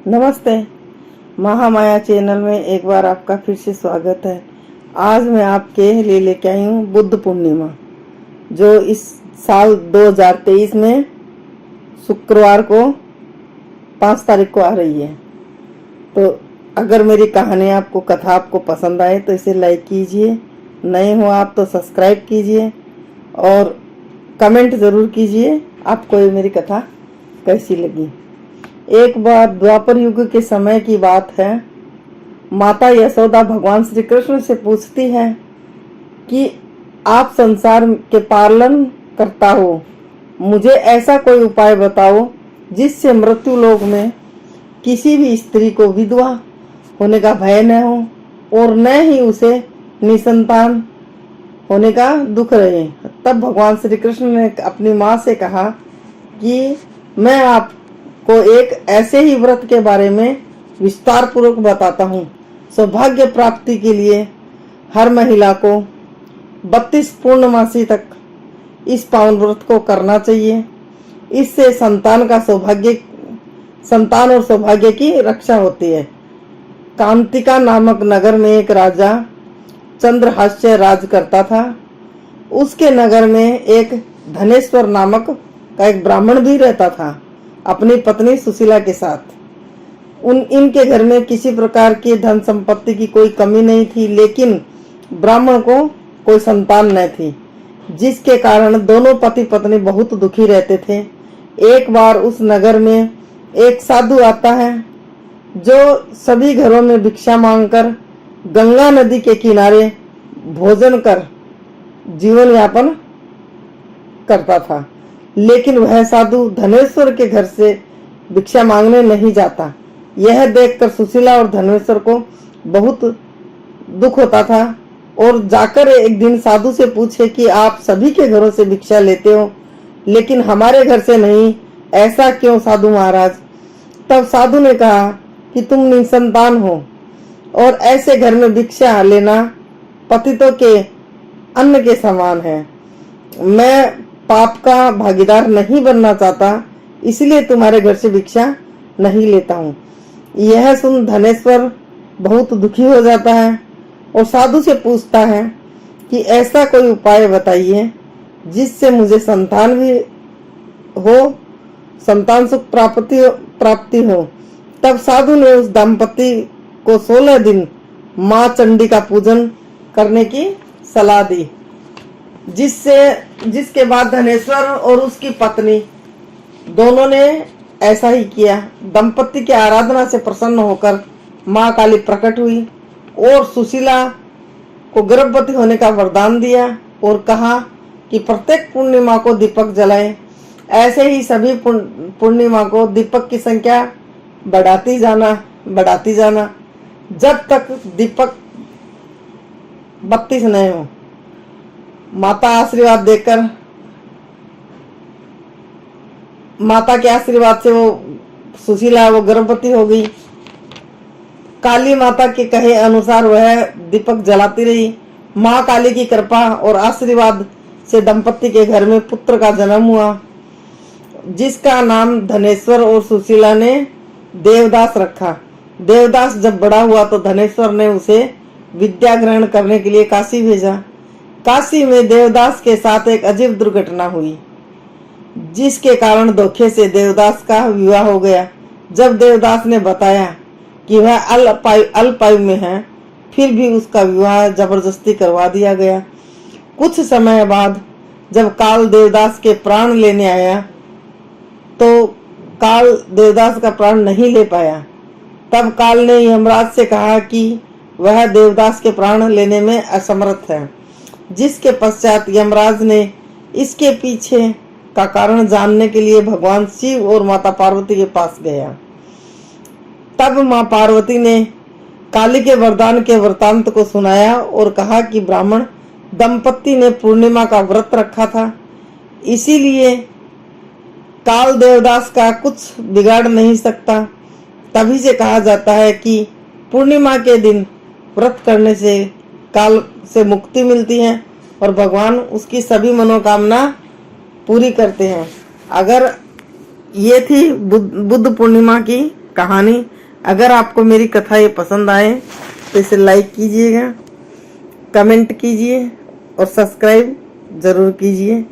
नमस्ते। महामाया चैनल में एक बार आपका फिर से स्वागत है। आज मैं आपके लिए लेके आई हूँ बुद्ध पूर्णिमा, जो इस साल 2023 में शुक्रवार को 5 तारीख को आ रही है। तो अगर मेरी कहानी आपको कथा आपको पसंद आए तो इसे लाइक कीजिए, नए हो आप तो सब्सक्राइब कीजिए और कमेंट ज़रूर कीजिए आपको ये मेरी कथा कैसी लगी। एक बार द्वापर युग के समय की बात है। माता यशोदा भगवान श्री कृष्ण से पूछती है कि आप संसार के पालन करता हो, मुझे ऐसा कोई उपाय बताओ जिससे मृत्यु लोक में किसी भी स्त्री को विधवा होने का भय न हो और न ही उसे निसंतान होने का दुख रहे। तब भगवान श्री कृष्ण ने अपनी माँ से कहा कि मैं आपको एक ऐसे ही व्रत के बारे में विस्तार पूर्वक बताता हूँ। सौभाग्य प्राप्ति के लिए हर महिला को 32 पूर्णमासी तक इस पावन व्रत को करना चाहिए। इससे संतान और सौभाग्य की रक्षा होती है। कांतिका नामक नगर में एक राजा चंद्रहास्य राज करता था। उसके नगर में एक धनेश्वर नामक का एक ब्राह्मण भी रहता था, अपनी पत्नी सुशीला के साथ। इनके घर में किसी प्रकार की धन संपत्ति की कोई कमी नहीं थी, लेकिन ब्राह्मण को कोई संतान न थी, जिसके कारण दोनों पति पत्नी बहुत दुखी रहते थे। एक बार उस नगर में एक साधु आता है, जो सभी घरों में भिक्षा मांगकर गंगा नदी के किनारे भोजन कर जीवन यापन करता था। लेकिन वह साधु धनेश्वर के घर से भिक्षा मांगने नहीं जाता। यह देखकर सुशीला और धनेश्वर को बहुत दुख होता था और जाकर एक दिन साधु से पूछे कि आप सभी के घरों से भिक्षा लेते हो, लेकिन हमारे घर से नहीं, ऐसा क्यों साधु महाराज? तब साधु ने कहा कि तुम निसंतान हो और ऐसे घर में भिक्षा लेना पतितों के अन्न के समान है। मैं पाप का भागीदार नहीं बनना चाहता, इसलिए तुम्हारे घर से भिक्षा नहीं लेता हूँ। यह सुन धनेश्वर बहुत दुखी हो जाता है और साधु से पूछता है कि ऐसा कोई उपाय बताइए जिससे मुझे संतान भी हो, संतान सुख प्राप्ति हो। तब साधु ने उस दंपति को 16 दिन माँ चंडी का पूजन करने की सलाह दी, जिसके बाद धनेश्वर और उसकी पत्नी दोनों ने ऐसा ही किया। दंपति की आराधना से प्रसन्न होकर माँ काली प्रकट हुई और सुशीला को गर्भवती होने का वरदान दिया और कहा कि प्रत्येक पूर्णिमा को दीपक जलाए। ऐसे ही सभी पूर्णिमा को दीपक की संख्या बढ़ाती जाना जब तक दीपक 32 नहीं हो। माता के आशीर्वाद से वो सुशीला गर्भवती हो गई। काली माता के कहे अनुसार वह दीपक जलाती रही। माँ काली की कृपा और आशीर्वाद से दंपति के घर में पुत्र का जन्म हुआ, जिसका नाम धनेश्वर और सुशीला ने देवदास रखा। देवदास जब बड़ा हुआ तो धनेश्वर ने उसे विद्या ग्रहण करने के लिए काशी भेजा। काशी में देवदास के साथ एक अजीब दुर्घटना हुई, जिसके कारण धोखे से देवदास का विवाह हो गया। जब देवदास ने बताया कि वह अल्पायु में है, फिर भी उसका विवाह जबरदस्ती करवा दिया गया। कुछ समय बाद जब काल देवदास के प्राण लेने आया तो काल देवदास का प्राण नहीं ले पाया। तब काल ने यमराज से कहा कि वह देवदास के प्राण लेने में असमर्थ है, जिसके पश्चात यमराज ने इसके पीछे का कारण जानने के लिए भगवान शिव और माता पार्वती के पास गया। तब माँ पार्वती ने काली के वरदान के वृतांत को सुनाया और कहा कि ब्राह्मण दंपति ने पूर्णिमा का व्रत रखा था, इसीलिए काल देवदास का कुछ बिगाड़ नहीं सकता। तभी से कहा जाता है कि पूर्णिमा के दिन व्रत करने से काल से मुक्ति मिलती है और भगवान उसकी सभी मनोकामना पूरी करते हैं। अगर ये थी बुद्ध पूर्णिमा की कहानी। अगर आपको मेरी कथा ये पसंद आए तो इसे लाइक कीजिएगा, कमेंट कीजिए और सब्सक्राइब जरूर कीजिए।